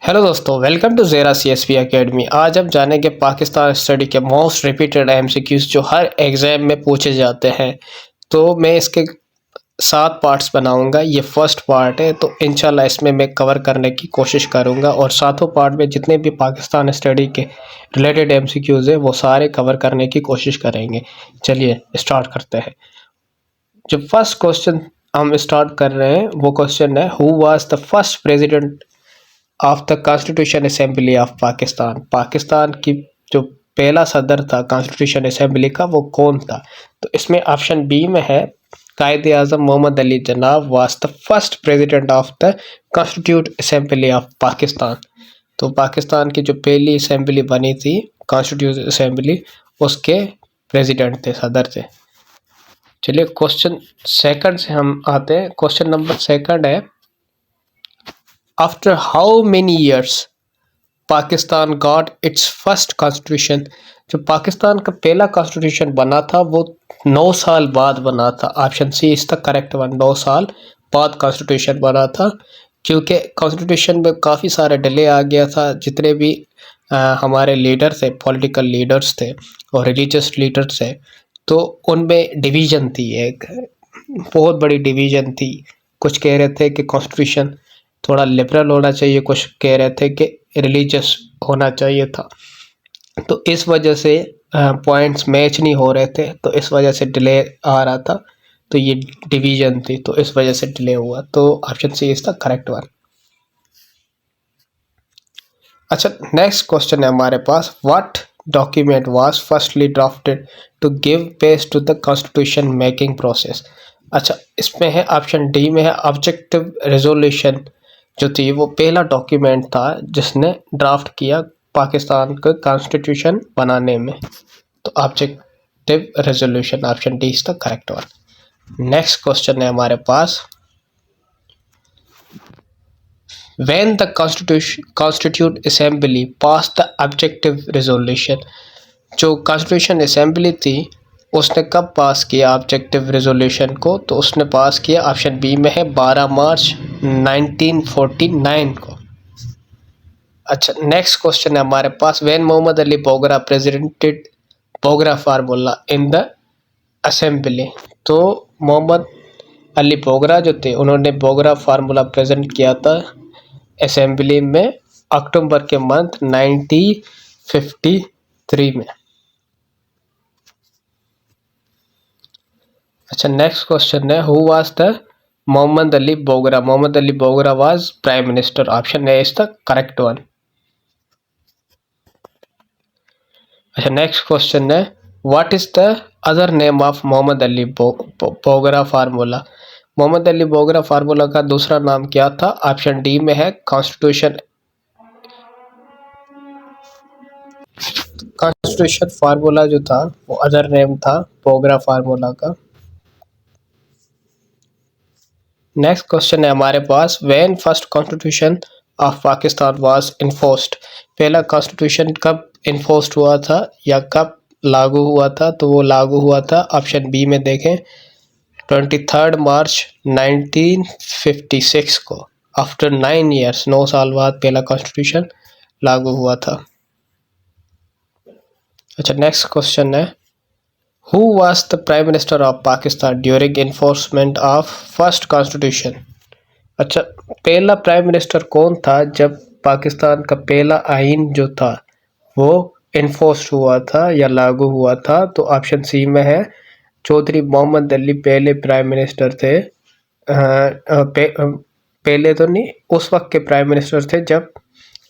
Hello दोस्तों, welcome to ज़ेरा CSP academy. आज हम जानेंगे पाकिस्तान स्टडी के मोस्ट रिपीटेड MCQs जो हर एग्ज़ाम में पूछे जाते हैं। तो मैं इसके 7 पार्ट्स बनाऊंगा। ये फर्स्ट पार्ट है, तो इंशाल्लाह इसमें मैं कवर करने की कोशिश करूंगा और सातों पार्ट में जितने भी पाकिस्तान स्टडी के रिलेटेड MCQs है वो सारे कवर करने की कोशिश करेंगे। चलिए स्टार्ट करते हैं। जो फर्स्ट क्वेश्चन हम स्टार्ट कर रहे हैं वो क्वेश्चन है, who was the first president of the constitution assembly of Pakistan. Pakistan की जो पहला सदर था कॉन्स्टिट्यूशन असेंबली का वो कौन था? तो इसमें ऑप्शन बी में है, कायदे आज़म मोहम्मद अली जनाब was the first president of the constitute assembly of Pakistan. तो पाकिस्तान की जो पहली असेंबली बनी थी कॉन्स्टिट्यूट असेंबली, उसके प्रेसिडेंट थे, सदर थे। चलिए क्वेश्चन सेकंड से हम आते हैं। क्वेश्चन नंबर सेकंड है, after how many years Pakistan got its first constitution. जो पाकिस्तान का पहला कॉन्स्टिट्यूशन बना था वो 9 साल बाद बना था। Option C is the correct one. 9 साल बाद कॉन्स्टिट्यूशन बना था, क्योंकि कॉन्स्टिट्यूशन में काफ़ी सारा डिले आ गया था। जितने भी हमारे लीडर थे, पॉलिटिकल लीडर्स थे और रिलीजियस लीडर्स थे, तो उनमें डिवीज़न थी, एक बहुत बड़ी डिवीज़न थी। कुछ कह रहे थे कि कॉन्स्टिट्यूशन थोड़ा लिबरल होना चाहिए, कुछ कह रहे थे कि रिलीजियस होना चाहिए था। तो इस वजह से पॉइंट्स मैच नहीं हो रहे थे, तो इस वजह से डिले आ रहा था। तो ये डिवीजन थी, तो इस वजह से डिले हुआ। तो option C is the correct one. अच्छा, नेक्स्ट क्वेश्चन है हमारे पास, what document was firstly drafted to give base to the constitution making process. अच्छा, इसमें है ऑप्शन डी में है, ऑब्जेक्टिव रेजोल्यूशन जो थी वो पहला डॉक्यूमेंट था जिसने ड्राफ्ट किया पाकिस्तान का कॉन्स्टिट्यूशन बनाने में। तो objective resolution, option D is the correct one. Next question है हमारे पास, when the constitute assembly passed the objective resolution। जो कॉन्स्टिट्यूशन असेंबली थी उसने कब पास किया ऑब्जेक्टिव रेजोल्यूशन को? तो उसने पास किया, ऑप्शन बी में है, 12 मार्च 1949 को। अच्छा, नेक्स्ट क्वेश्चन है हमारे पास, when Mohammad Ali Bogra presented Bogra formula in the assembly. तो मोहम्मद अली बोगरा जो थे उन्होंने बोगरा फार्मूला प्रेजेंट किया था असेंबली में अक्टूबर के मंथ 1953 में। अच्छा, नेक्स्ट क्वेश्चन है, who was the Mohammad Ali Bogra. Mohammad Ali Bogra was prime minister. Option A is the correct one. अच्छा, नेक्स्ट क्वेश्चन है, what is the other name of Mohammad Ali Bogra formula. Mohammad Ali Bogra formula का दूसरा नाम क्या था? ऑप्शन डी में है, कॉन्स्टिट्यूशन फार्मूला जो था वो अदर नेम था बोगरा फार्मूला का। नेक्स्ट क्वेश्चन है हमारे पास, when first constitution of Pakistan was enforced. पहला कॉन्स्टिट्यूशन कब इन्फोर्स्ड हुआ था या कब लागू हुआ था? तो वो लागू हुआ था, ऑप्शन बी में देखें, 23 मार्च 1956 को। आफ्टर 9 ईयर्स, 9 साल बाद पहला कॉन्स्टिट्यूशन लागू हुआ था। अच्छा, नेक्स्ट क्वेश्चन है, who was the prime minister of Pakistan during enforcement of first constitution. अच्छा, पहला प्राइम मिनिस्टर कौन था जब पाकिस्तान का पहला आइन जो था वो इन्फोर्स हुआ था या लागू हुआ था? तो ऑप्शन सी में है, चौधरी मोहम्मद अली पहले प्राइम मिनिस्टर थे। पहले तो नहीं, उस वक्त के प्राइम मिनिस्टर थे जब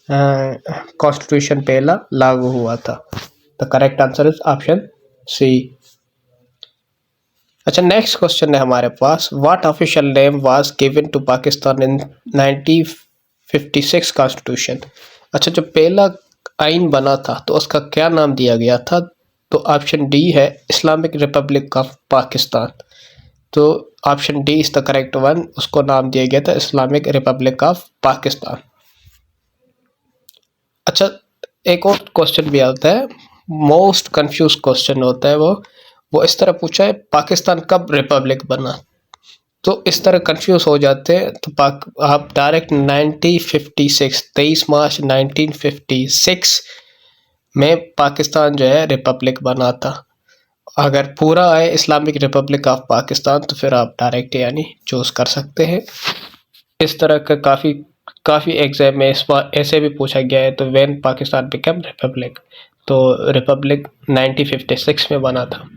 कॉन्स्टिट्यूशन पहला लागू हुआ था। The correct answer is option C. अच्छा, नेक्स्ट क्वेश्चन है हमारे पास, what official name was given to Pakistan in 1956 constitution. अच्छा, जो पहला आइन बना था तो उसका क्या नाम दिया गया था? तो ऑप्शन डी है, इस्लामिक रिपब्लिक ऑफ पाकिस्तान। तो option D is the correct one. उसको नाम दिया गया था इस्लामिक रिपब्लिक ऑफ पाकिस्तान। अच्छा, एक और क्वेश्चन भी आता है, मोस्ट कंफ्यूज क्वेश्चन होता है वो इस तरह पूछा है, पाकिस्तान कब रिपब्लिक बना? तो इस तरह कंफ्यूज हो जाते हैं। तो आप डायरेक्ट 1956 23 मार्च 1956 में पाकिस्तान जो है रिपब्लिक बना था। अगर पूरा है इस्लामिक रिपब्लिक ऑफ पाकिस्तान तो फिर आप डायरेक्ट यानी चूज कर सकते हैं। इस तरह का काफ़ी एग्जाम में इस बार ऐसे भी पूछा गया है। तो व्हेन पाकिस्तान बिकम रिपब्लिक, तो रिपब्लिक 1956 में बना था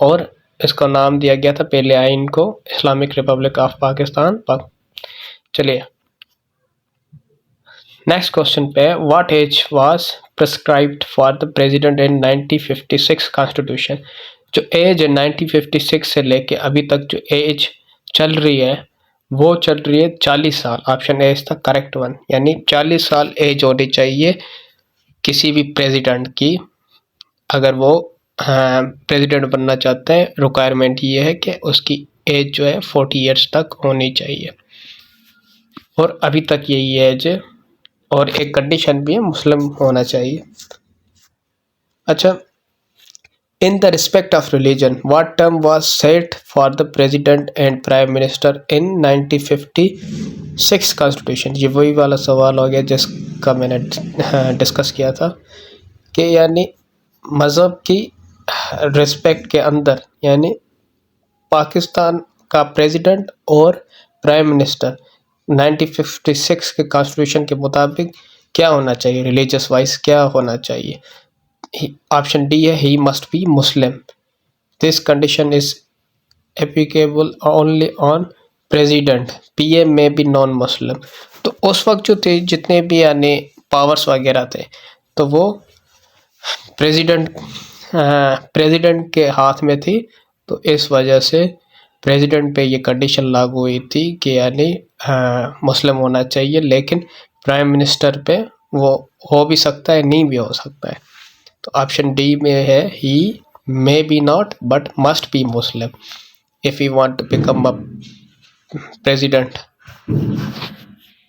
और इसका नाम दिया गया था पहले आइन को इस्लामिक रिपब्लिक ऑफ पाकिस्तान। चलिए नेक्स्ट क्वेश्चन पे, what age was prescribed for the president in 1956 constitution. जो एज है 1956 से लेके अभी तक जो एज चल रही है वो चल रही है 40 साल। ऑप्शन ए था करेक्ट वन, यानी 40 साल एज होनी चाहिए किसी भी प्रेसिडेंट की अगर वो प्रेसिडेंट बनना चाहते हैं। रिक्वायरमेंट ये है कि उसकी एज जो है 40 ईयर्स तक होनी चाहिए और अभी तक यही एज है। और एक कंडीशन भी है, मुस्लिम होना चाहिए। अच्छा, in the respect of religion what term was set for the president and prime minister in 1956 constitution. ये वही वाला सवाल हो गया जिसका मैंने डिस्कस किया था कि यानी मज़हब की रिस्पेक्ट के अंदर यानी पाकिस्तान का प्रेसिडेंट और प्राइम मिनिस्टर 1956 के कॉन्स्टिट्यूशन के मुताबिक क्या होना चाहिए, रिलीजियस वाइज क्या होना चाहिए। ऑप्शन डी है he must be Muslim. This condition is applicable only on president, PM में बी नॉन मुस्लिम। तो उस वक्त जो थे जितने भी यानी पावर्स वगैरह थे तो वो प्रेसिडेंट के हाथ में थी। तो इस वजह से प्रेसिडेंट पे ये कंडीशन लागू हुई थी कि यानी मुस्लिम होना चाहिए, लेकिन प्राइम मिनिस्टर पे वो हो भी सकता है नहीं भी हो सकता है। तो ऑप्शन डी में है he may be not but must be Muslim if you want to become a president.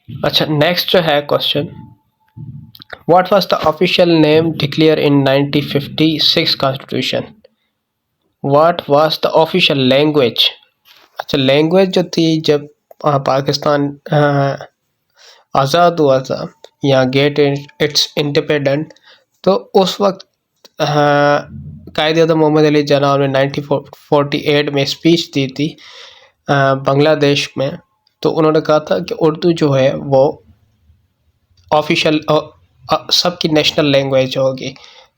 अच्छा, नेक्स्ट जो है question, what was the official name declare in 1956 constitution. What was the official language. अच्छा, language जो थी जब पाकिस्तान आज़ाद हुआ था या गेट इट्स इंडिपेंडेंट, तो उस वक्त कायद-ए-आज़म मोहम्मद अली जिन्ना ने 1948 में स्पीच दी थी बांग्लादेश में। तो उन्होंने कहा था कि उर्दू जो है वो ऑफिशियल सबकी नेशनल लैंग्वेज होगी।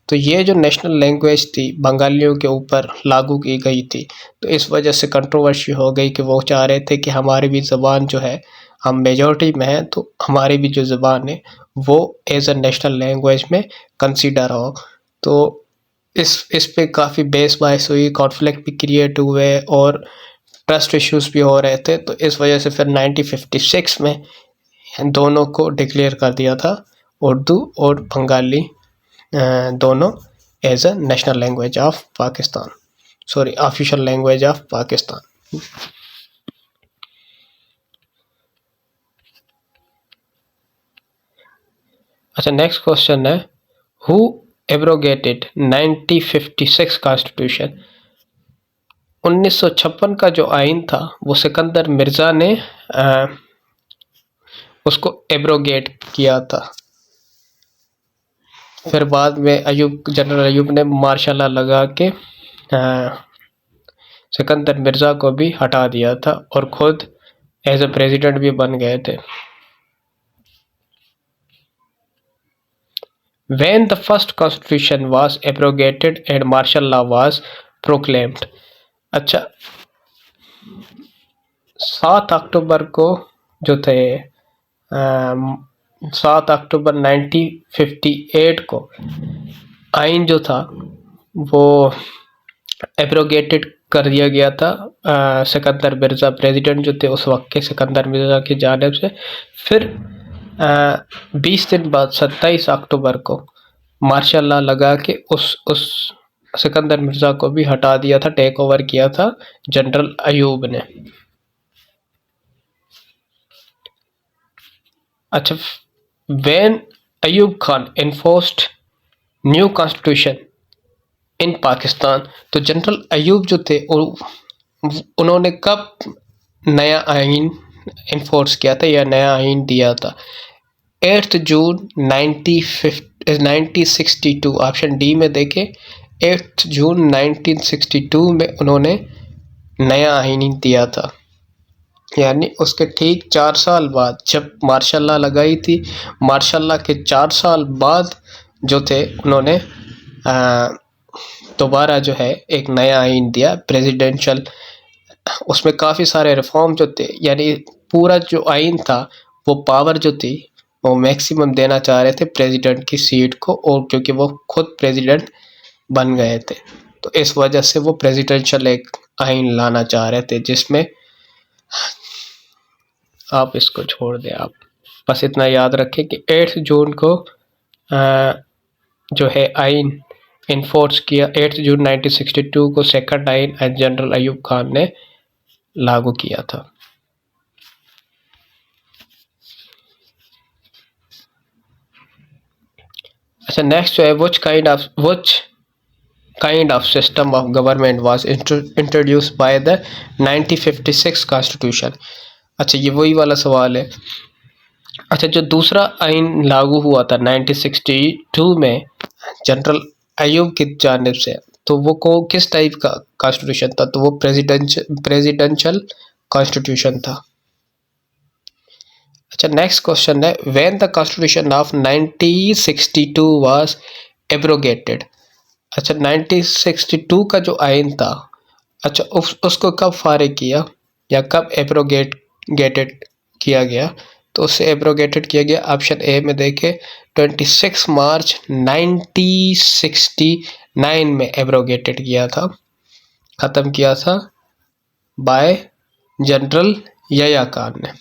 तो ये जो नेशनल लैंग्वेज थी बंगालियों के ऊपर लागू की गई थी, तो इस वजह से कंट्रोवर्सी हो गई कि वो चाह रहे थे कि हमारी भी ज़बान जो है, हम मेजॉरिटी में हैं तो हमारी भी जो ज़बान है वो एज अ नेशनल लैंग्वेज में कंसीडर हो। तो इस पे काफ़ी बहस हुई, कॉन्फ्लिक्ट भी क्रिएट हुए और ट्रस्ट इश्यूज भी हो रहे थे। तो इस वजह से फिर 1956 में दोनों को डिक्लेयर कर दिया था, उर्दू और बंगाली दोनों as a national language of Pakistan, sorry official language of Pakistan. अच्छा, नेक्स्ट क्वेश्चन है, हु एब्रोगेटेड 1956 कॉन्स्टिट्यूशन। 1956 का जो आइन था वो सिकंदर मिर्ज़ा ने उसको एब्रोगेट किया था। फिर बाद में जनरल अयूब ने मार्शल लॉ लगा के सिकंदर मिर्ज़ा को भी हटा दिया था और खुद एज ए प्रेसिडेंट भी बन गए थे। When the first constitution was abrogated and martial law was proclaimed। अच्छा, 7 अक्टूबर को जो थे 7 अक्टूबर 1958 को आइन जो था वो एब्रोगेटेड कर दिया गया था सिकंदर मिर्ज़ा प्रेसिडेंट जो थे उस वक्त के सिकंदर मिर्ज़ा की जानिब से। फिर 20 दिन बाद 27 अक्टूबर को मार्शल लॉ लगा के उस सिकंदर मिर्ज़ा को भी हटा दिया था, टेक ओवर किया था जनरल अयूब ने। अच्छा, when Ayub Khan enforced new constitution इन पाकिस्तान, तो जनरल अयूब जो थे उन्होंने कब नया आइन इन्फोर्स किया था या नया आइन दिया था? 8 जून 1962, ऑप्शन डी में देखें, 8 जून 1962 में उन्होंने नया आइन दिया था। यानी उसके ठीक 4 साल बाद, जब मार्शल लॉ लगाई थी, मार्शल लॉ के 4 साल बाद जो थे, उन्होंने दोबारा जो है एक नया आइन दिया प्रेसिडेंशियल। उसमें काफ़ी सारे रिफॉर्म जो थे, यानी पूरा जो आइन था वो पावर जो थी वो मैक्सिमम देना चाह रहे थे प्रेसिडेंट की सीट को, और क्योंकि वो खुद प्रेसिडेंट बन गए थे तो इस वजह से वो प्रेसिडेंशियल एक आइन लाना चाह रहे थे, जिसमें आप इसको छोड़ दें, आप बस इतना याद रखें कि 8 जून को जो है आइन इन्फोर्स किया। 8 जून 1962 को सेकंड आइन जनरल अयूब खान ने लागू किया था। अच्छा, नेक्स्ट जो है, which kind of system of government was introduced by the 1956 constitution? अच्छा, ये वही वाला सवाल है। अच्छा, जो दूसरा आइन लागू हुआ था 1962 में जनरल अयूब की जानिब से, तो वो किस टाइप का कॉन्स्टिट्यूशन था? तो वो प्रेसिडेंशियल कॉन्स्टिट्यूशन था। अच्छा, नेक्स्ट क्वेश्चन है, when the constitution of 1962 was abrogated? अच्छा, 1962 का जो आइन था, अच्छा उसको कब फारिग किया या कब एब्रोगेटेड किया गया? तो उससे एब्रोगेटेड किया गया, ऑप्शन ए में देखें, 26 मार्च 1969 में एब्रोगेटेड किया था, ख़त्म किया था बाय जनरल यया खान ने।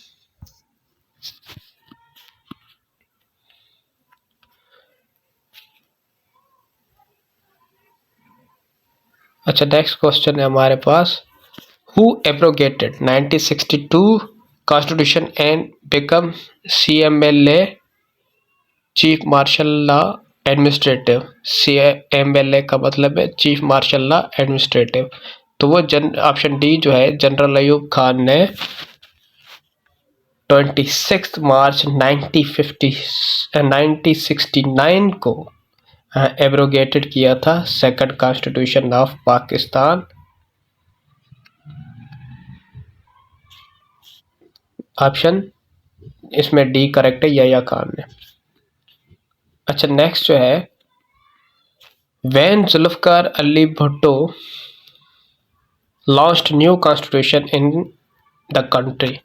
अच्छा, नेक्स्ट क्वेश्चन है हमारे पास, who abrogated 1962 constitution and become CMLA chief martial law administrative? CMLA का मतलब है चीफ मार्शल लॉ एडमिनिस्ट्रेटिव। तो वो ऑप्शन डी जो है, जनरल अयूब खान ने 26 मार्च 1969 को एब्रोगेटेड किया था second constitution of Pakistan. Option इसमें डी करेक्ट है, यया खान ने। अच्छा, नेक्स्ट जो है, when Zulfikar Ali Bhutto launched new constitution in the country?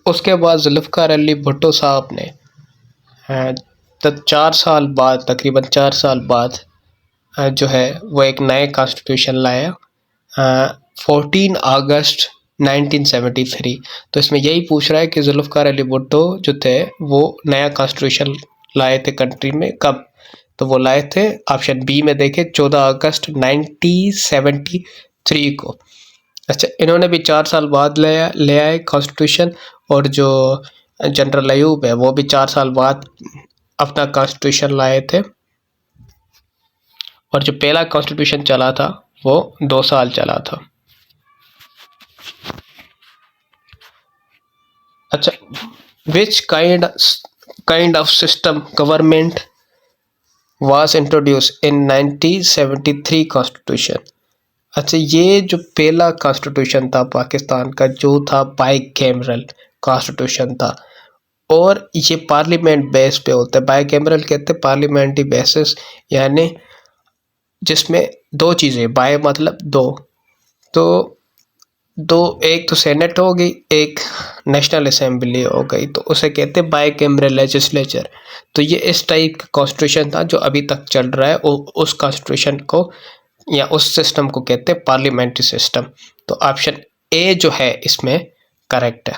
उसके बाद जुल्फकार अली भुट्टो साहब ने तो 4 साल बाद, तकरीबन 4 साल बाद जो है वो एक नए कॉन्स्टिट्यूशन लाया 14 अगस्त 1973। तो इसमें यही पूछ रहा है कि जुल्फकार अली भुट्टो जो थे वो नया कॉन्स्टिट्यूशन लाए थे कंट्री में कब? तो वो लाए थे, ऑप्शन बी में देखें, 14 अगस्त 1973 को। अच्छा, इन्होंने भी 4 साल बाद ले आए कॉन्स्टिट्यूशन, और जो जनरल अयूब है वो भी 4 साल बाद अपना कॉन्स्टिट्यूशन लाए थे, और जो पहला कॉन्स्टिट्यूशन चला था वो 2 साल चला था। अच्छा, which kind of system government was introduce in 1973 constitution? अच्छा, ये जो पहला कॉन्स्टिट्यूशन था पाकिस्तान का, जो था बाइकैमरल कॉन्स्टिट्यूशन था, और ये पार्लियामेंट बेस पे होता है। बाइकैमरल कहते हैं पार्लियामेंट्री बेसिस, यानी जिसमें 2 चीज़ें, बाय मतलब 2, तो एक तो सेनेट हो गई, एक नेशनल असेंबली हो गई, तो उसे कहते हैं बाइकैमरल लेजिस्लेचर। तो ये इस टाइप का कॉन्स्टिट्यूशन था जो अभी तक चल रहा है, और उस कॉन्स्टिट्यूशन को या उस सिस्टम को कहते हैं पार्लियामेंट्री सिस्टम। तो ऑप्शन ए जो है इसमें करेक्ट है।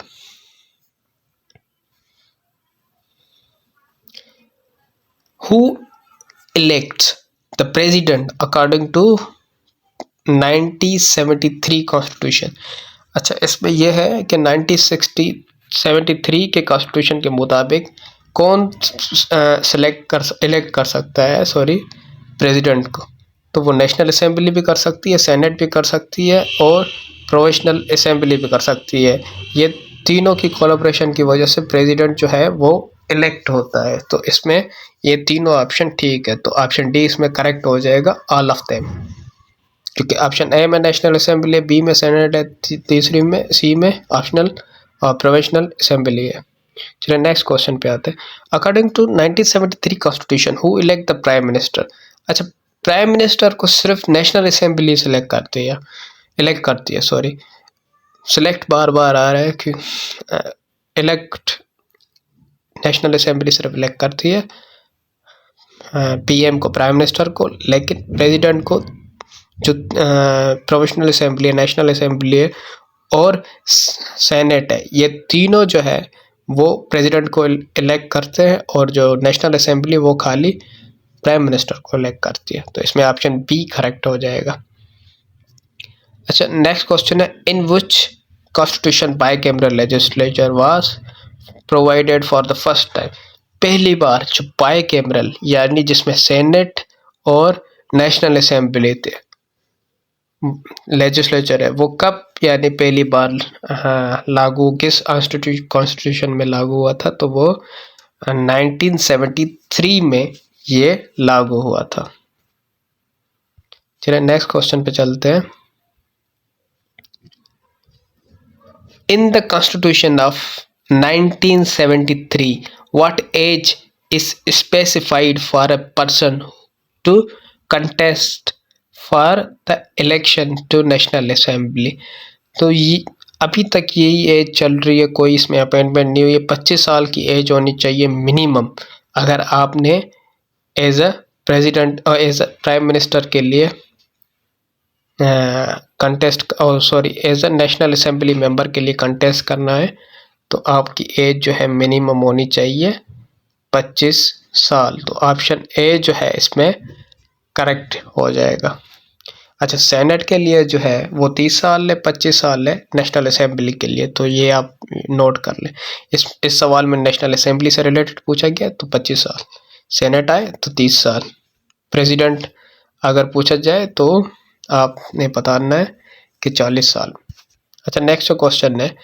Who elects the president according to 1973 constitution? अच्छा, इसमें यह है कि 1973 के कॉन्स्टिट्यूशन के मुताबिक कौन इलेक्ट कर सकता है प्रेसिडेंट को? तो वो नेशनल असेंबली भी कर सकती है, सेनेट भी कर सकती है, और प्रोविजनल असेंबली भी कर सकती है। ये तीनों की कोलैबोरेशन की वजह से प्रेसिडेंट जो है वो इलेक्ट होता है। तो इसमें ये तीनों ऑप्शन ठीक है, तो ऑप्शन डी इसमें करेक्ट हो जाएगा, ऑल ऑफ देम। क्योंकि ऑप्शन ए में नेशनल असेंबली है, बी में सेनेट है, तीसरी में सी में ऑप्शनल और प्रोविजनल असेंबली है। चलिए नेक्स्ट क्वेश्चन पे आते हैं। According to 1973 constitution who elect the prime minister. अच्छा, प्राइम मिनिस्टर को सिर्फ नेशनल असेंबली सेलेक्ट करती है, इलेक्ट करती है, सॉरी सिलेक्ट बार बार आ रहा है कि इलेक्ट नेशनल असेंबली सिर्फ इलेक्ट करती है पीएम को, प्राइम मिनिस्टर को, लेकिन प्रेसिडेंट को जो प्रोविजनल असेंबली है, नेशनल असेंबली है और सेनेट है, ये तीनों जो है वो प्रेसिडेंट को इलेक्ट करते हैं और जो नेशनल असेंबली वो खाली प्राइम मिनिस्टर को इलेक्ट करती है। तो इसमें ऑप्शन बी करेक्ट हो जाएगा। अच्छा, नेक्स्ट क्वेश्चन है, in which constitution bicameral legislature was provided for the first time. पहली बार जो बाइकैमरल यानी जिसमें सेनेट और नेशनल असेंबली थे लेजिस्लेचर है, वो कब यानी पहली बार लागू, किस कॉन्स्टिट्यूशन में लागू हुआ था, तो वो 1973 में ये लागू हुआ था। चलिए नेक्स्ट क्वेश्चन पे चलते हैं। In the constitution of 1973 what age is specified for a person to contest for the election to national assembly. तो ये अभी तक यही एज चल रही है, कोई इसमें अपॉइंटमेंट नहीं हुई है। 25 साल की एज होनी चाहिए मिनिमम अगर आपने एज अ प्रेसिडेंट और एज अ प्राइम मिनिस्टर के लिए कंटेस्ट और sorry as a national assembly member के लिए कंटेस्ट करना है, तो आपकी एज जो है मिनिमम होनी चाहिए 25 साल। तो ऑप्शन ए जो है इसमें करेक्ट हो जाएगा। अच्छा, सेनेट के लिए जो है वो 30 साल है, 25 साल है नेशनल असेंबली के लिए, तो ये आप नोट कर लें। इस सवाल में नेशनल असेंबली से रिलेटेड पूछा गया तो 25 साल, सेनेट आए तो 30 साल, प्रेसिडेंट अगर पूछा जाए तो आपने बताना है कि 40 साल। अच्छा, नेक्स्ट क्वेश्चन है,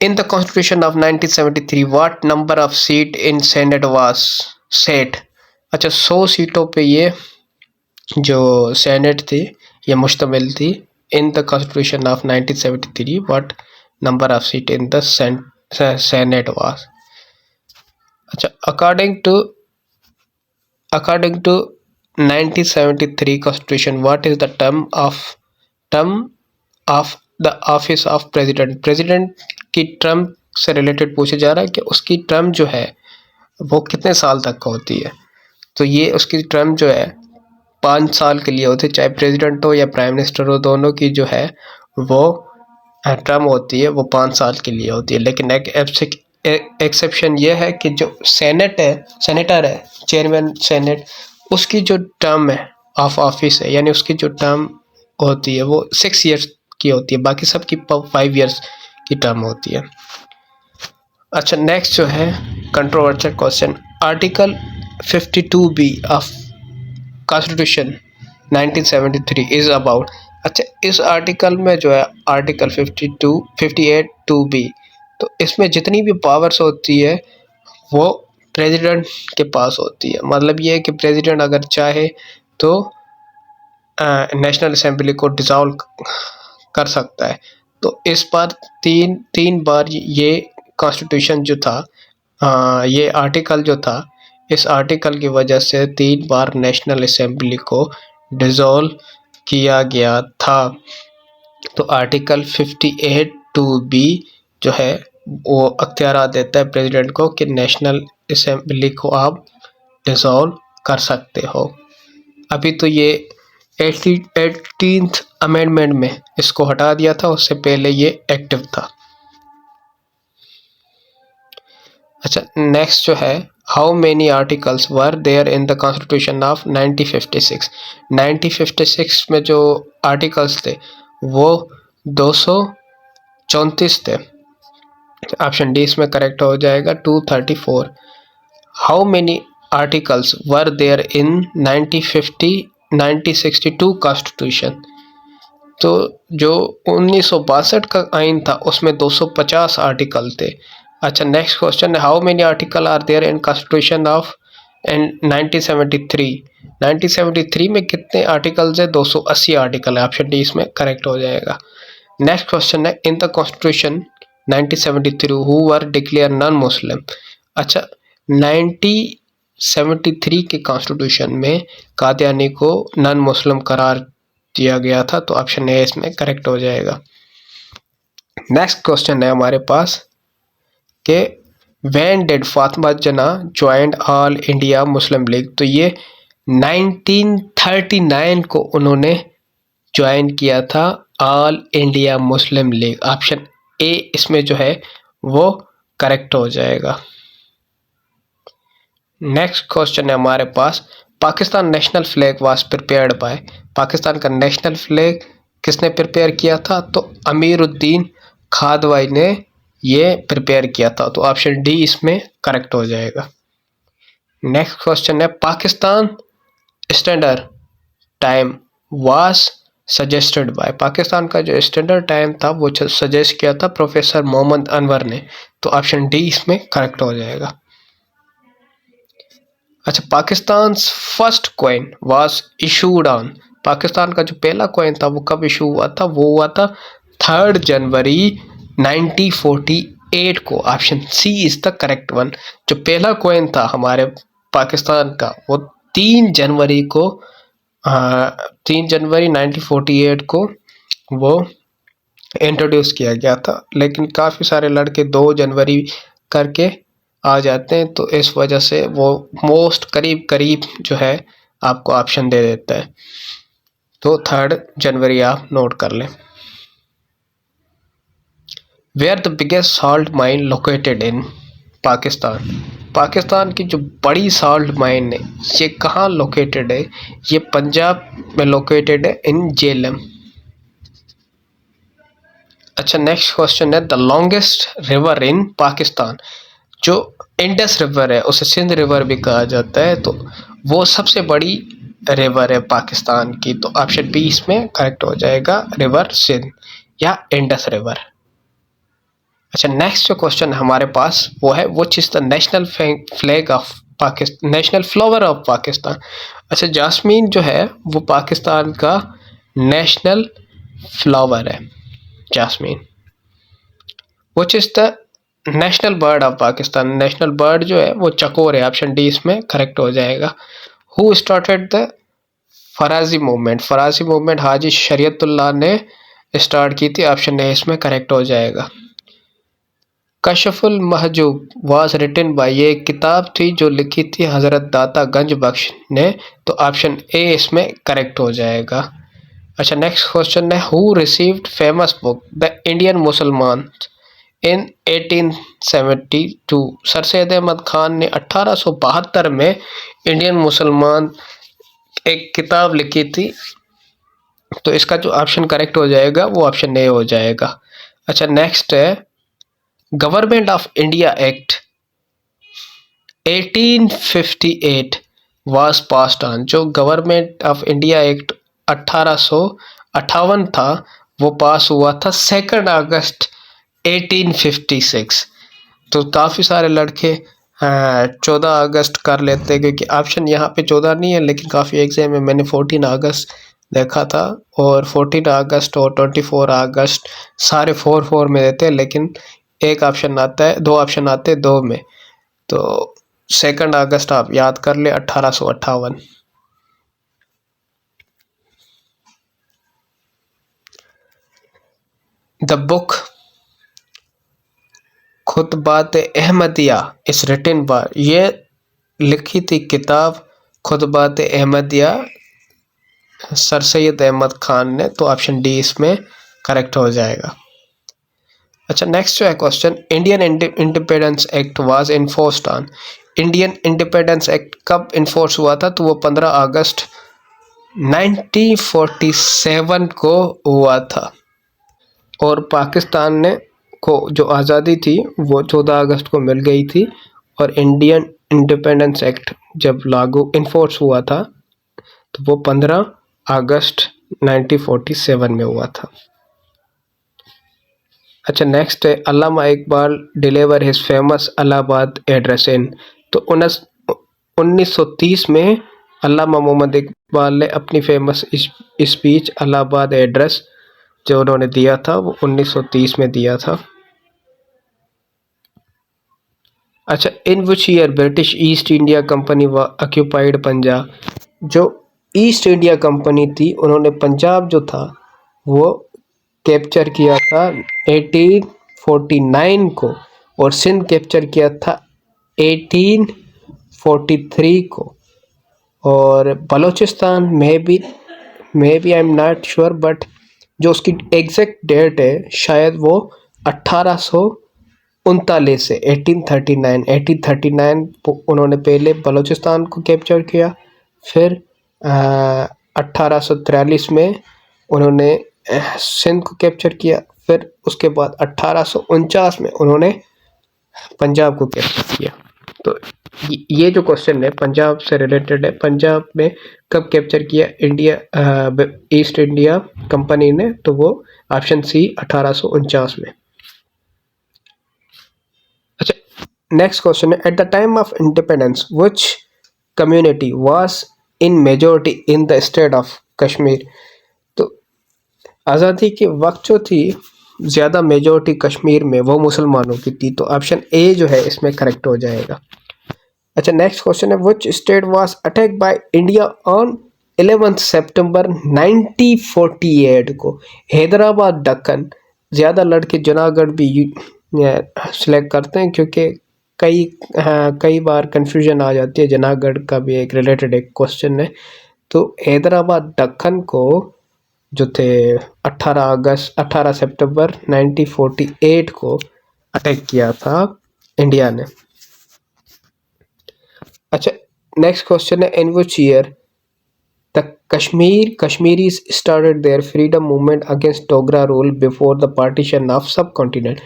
इन the constitution of 1973 what number of seat in senate was set. अच्छा, 100 सीटों पे ये जो सेनेट थी ये मुश्तमिल थी। In the constitution of 1973 what number of seat in the senate was. अच्छा, according to 1973 constitution what is the term of the office of president. President की टर्म से रिलेटेड पूछा जा रहा है कि उसकी टर्म जो है वो कितने साल तक होती है। तो ये उसकी टर्म जो है 5 साल के लिए होती है, चाहे प्रेसिडेंट हो या प्राइम मिनिस्टर हो, दोनों की जो है वो टर्म होती है वो 5 साल के लिए होती है। लेकिन एक एक्सेप्शन ये है कि जो सेनेटर है, चेयरमैन सेनेट, उसकी जो टर्म है ऑफ ऑफिस है यानी उसकी जो टर्म होती है वो 6 ईयर्स की होती है, बाकी सबकी 5 ईयर्स की टर्म होती है। अच्छा, नेक्स्ट जो है controversial question, article 52B of constitution 1973 is about. अच्छा, इस आर्टिकल में जो है आर्टिकल 58(2)(b), तो इसमें जितनी भी पावर्स होती है वो प्रेसिडेंट के पास होती है। मतलब ये है कि प्रेसिडेंट अगर चाहे तो नेशनल असेंबली को डिसॉल्व कर सकता है। तो इस बार तीन बार ये कॉन्स्टिट्यूशन जो था, ये आर्टिकल जो था, इस आर्टिकल की वजह से 3 बार नेशनल असेंबली को डिसॉल्व किया गया था। तो आर्टिकल 58(2)(b जो है वो अख्तियार देता है प्रेसिडेंट को कि नेशनल असेंबली को आप डिसॉल्व कर सकते हो। अभी तो ये 18th अमेंडमेंट में इसको हटा दिया था, उससे पहले ये एक्टिव था। अच्छा, नेक्स्ट जो है, how many articles were there in the constitution of 1956। 1956 में जो आर्टिकल्स थे वो 234 थे। ऑप्शन डी इसमें करेक्ट हो जाएगा, 234। How many articles were there in 1962 constitution. तो जो 1962 का आइन था उसमें 250 आर्टिकल थे। अच्छा, नेक्स्ट क्वेश्चन है, how many article are there in constitution of in 1973? 1973 में कितने आर्टिकल्स है? 280 आर्टिकल है। ऑप्शन डी इसमें करेक्ट हो जाएगा। नेक्स्ट क्वेश्चन है, इन the constitution 1973 who were declare non Muslim? अच्छा, 1973 के कॉन्स्टिट्यूशन में कादियानी को नॉन मुस्लिम करार दिया गया था, तो ऑप्शन ए इसमें करेक्ट हो जाएगा। नेक्स्ट क्वेश्चन है हमारे पास कि व्हेन डिड फातिमा जना joined all India Muslim league? तो ये 1939 को उन्होंने ज्वाइन किया था all India Muslim league. Option A इसमें जो है वो करेक्ट हो जाएगा। नेक्स्ट क्वेश्चन है हमारे पास, Pakistan national flag was prepared by? Pakistan का नेशनल फ्लैग किसने प्रिपेयर किया था? तो अमीरुद्दीन खादवाई ने ये प्रिपेयर किया था, तो ऑप्शन डी इसमें करेक्ट हो जाएगा। नेक्स्ट क्वेश्चन है, Pakistan standard time was suggested by? Pakistan का जो स्टैंडर्ड टाइम था वो सजेस्ट किया था प्रोफेसर मोहम्मद अनवर ने, तो ऑप्शन डी इसमें करेक्ट हो जाएगा। अच्छा, Pakistan first coin was issued on? Pakistan का जो पहला कॉइन था वो कब इशू हुआ था? वो हुआ था 3 जनवरी 1948 को। Option C is the correct one. जो पहला कॉइन था हमारे पाकिस्तान का वो 3 जनवरी 1948 को वो इंट्रोड्यूस किया गया था, लेकिन काफ़ी सारे लड़के 2 जनवरी करके आ जाते हैं, तो इस वजह से वो मोस्ट करीब जो है आपको ऑप्शन दे देता है, तो 3 जनवरी आप नोट कर लें। Where the biggest salt mine located in Pakistan? Pakistan की जो बड़ी सॉल्ट माइन है ये कहाँ लोकेटेड है? ये पंजाब में लोकेटेड है, इन जेलम। अच्छा, नेक्स्ट क्वेश्चन है, the longest river in Pakistan? जो इंडस रिवर है उसे सिंध रिवर भी कहा जाता है, तो वो सबसे बड़ी रिवर है पाकिस्तान की, तो ऑप्शन बी इसमें करेक्ट हो जाएगा, रिवर सिंध या इंडस रिवर। अच्छा, नेक्स्ट जो क्वेश्चन हमारे पास वो है, which is the national flag of Pakistan, national flower of Pakistan? अच्छा, जास्मीन जो है वो पाकिस्तान का नेशनल फ्लावर है, Jasmine. Which is the national bird of Pakistan? National bird जो है वो चकोर है, ऑप्शन डी इसमें करेक्ट हो जाएगा। Who started the Faraizi movement? Faraizi movement Haji Shariatullah ने स्टार्ट की थी, ऑप्शन ए इसमें करेक्ट हो जाएगा। Kashful Mahjub was written by? ये किताब थी जो लिखी थी हज़रत दाता गंज बख्श ने, तो ऑप्शन ए इसमें करेक्ट हो जाएगा। अच्छा, नेक्स्ट क्वेश्चन है, who received famous book the Indian मुसलमान इन 1872? सर सैयद अहमद खान ने 1872 में इंडियन मुसलमान एक किताब लिखी थी, तो इसका जो ऑप्शन करेक्ट हो जाएगा वो ऑप्शन ए हो जाएगा। अच्छा, नेक्स्ट है, government of India act 1858 was passed on? जो गवर्नमेंट ऑफ इंडिया एक्ट 1858 था वो पास हुआ था 2 अगस्त 1856, तो काफ़ी सारे लड़के 14 अगस्त कर लेते हैं, क्योंकि ऑप्शन यहाँ पे 14 नहीं है, लेकिन काफ़ी एग्जाम में मैंने 14 अगस्त देखा था, और 14 अगस्त और 24 अगस्त सारे 4 में देते हैं, लेकिन एक ऑप्शन आता है, 2 ऑप्शन आते हैं 2 में, तो 2 अगस्त आप याद कर ले 1858। द बुक खुतबात अहमदिया इस रिटन बाय? ये लिखी थी किताब खुतबात अहमदिया सर सैयद अहमद खान ने, तो ऑप्शन डी इसमें करेक्ट हो जाएगा। अच्छा, नेक्स्ट जो है question, Indian independence act was enforced on? Indian independence act कब इन्फोर्स हुआ था? तो वो 15 अगस्त 1947 को हुआ था, और पाकिस्तान ने को जो आज़ादी थी वो 14 अगस्त को मिल गई थी, और इंडियन इंडिपेंडेंस एक्ट जब लागू इन्फोर्स हुआ था तो वो 15 अगस्त 1947 में हुआ था। अच्छा, नेक्स्ट है Allama Iqbal deliver his famous Allahabad address in. तो 1930 में अल्लामा मोहम्मद इकबाल ने अपनी फेमस स्पीच इलाहाबाद एड्रेस जो उन्होंने दिया था वो 1930 में दिया था। अच्छा, in which year British East India company occupied Punjab. जो ईस्ट इंडिया कंपनी थी उन्होंने पंजाब जो था वो कैप्चर किया था 1849 को, और सिंध कैप्चर किया था 1843 को, और बलूचिस्तान में भी I am not sure, but जो उसकी एग्जैक्ट डेट है शायद वो 1839 से 1839 उन्होंने पहले बलूचिस्तान को कैप्चर किया, फिर 1843 में उन्होंने सिंध को कैप्चर किया, फिर उसके बाद 1849 में उन्होंने पंजाब को कैप्चर किया। तो ये जो क्वेश्चन है पंजाब से रिलेटेड है। पंजाब में कब कैप्चर किया ईस्ट इंडिया कंपनी ने, तो वो ऑप्शन सी 1849 में। अच्छा, नेक्स्ट क्वेश्चन है eight the time of independence which community was in majority in the state of Kashmir. तो आज़ादी के वक्त जो थी ज़्यादा मेजॉरिटी कश्मीर में वो मुसलमानों की थी, तो ऑप्शन ए जो है इसमें करेक्ट हो जाएगा। अच्छा, नेक्स्ट क्वेश्चन है which state was attacked by India on 11 सितंबर 1948 को। हैदराबाद, दक्कन, ज़्यादा लड़के जूनागढ़ भी सिलेक्ट करते हैं क्योंकि कई बार कंफ्यूजन आ जाती है। जूनागढ़ का भी एक रिलेटेड एक क्वेश्चन है। तो हैदराबाद, दक्कन को जो थे 18 सितंबर 1948 को अटैक किया था इंडिया ने। अच्छा, नेक्स्ट क्वेश्चन है in which year the Kashmiris started their freedom movement against Dogra rule before the partition of subcontinent.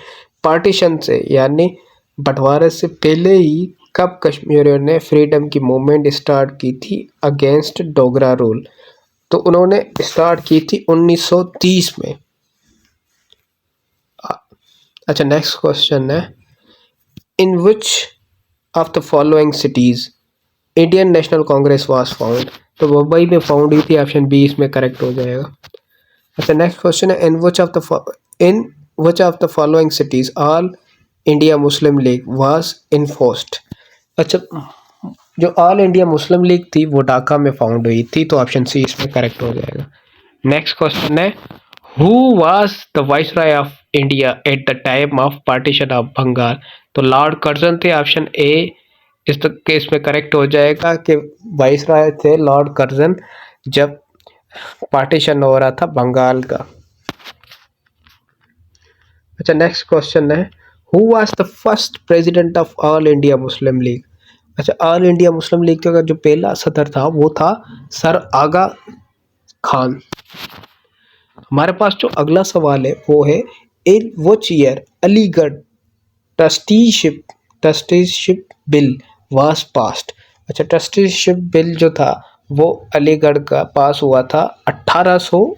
Partition से यानी बंटवारे से पहले ही कब कश्मीरियों ने फ्रीडम की मूवमेंट स्टार्ट की थी अगेंस्ट डोगरा रूल। तो उन्होंने स्टार्ट की थी 1930 में। अच्छा, नेक्स्ट क्वेश्चन है in which of the following cities Indian National Congress was found. तो मुंबई में फाउंड हुई थी, ऑप्शन बी इसमें करेक्ट हो जाएगा। अच्छा, नेक्स्ट क्वेश्चन है in which of the following cities All India Muslim League was enforced. अच्छा, जो ऑल इंडिया मुस्लिम लीग थी वो ढाका में फाउंड हुई थी, तो ऑप्शन सी इसमें करेक्ट हो जाएगा। नेक्स्ट क्वेश्चन है who was the viceroy of India at the time of partition of Bengal. तो लॉर्ड कर्जन थे, ऑप्शन ए इस केस में करेक्ट हो जाएगा कि वाइसरॉय थे लॉर्ड कर्जन जब पार्टीशन हो रहा था बंगाल का। अच्छा, नेक्स्ट क्वेश्चन है who was the first president of all India Muslim league. अच्छा, ऑल इंडिया मुस्लिम लीग का जो पहला सदर था वो था सर आगा खान। हमारे पास जो अगला सवाल है वो है in which year Aligarh trusteeship bill was passed. अच्छा, ट्रस्टीशिप बिल जो था वो अलीगढ़ का पास हुआ था 1800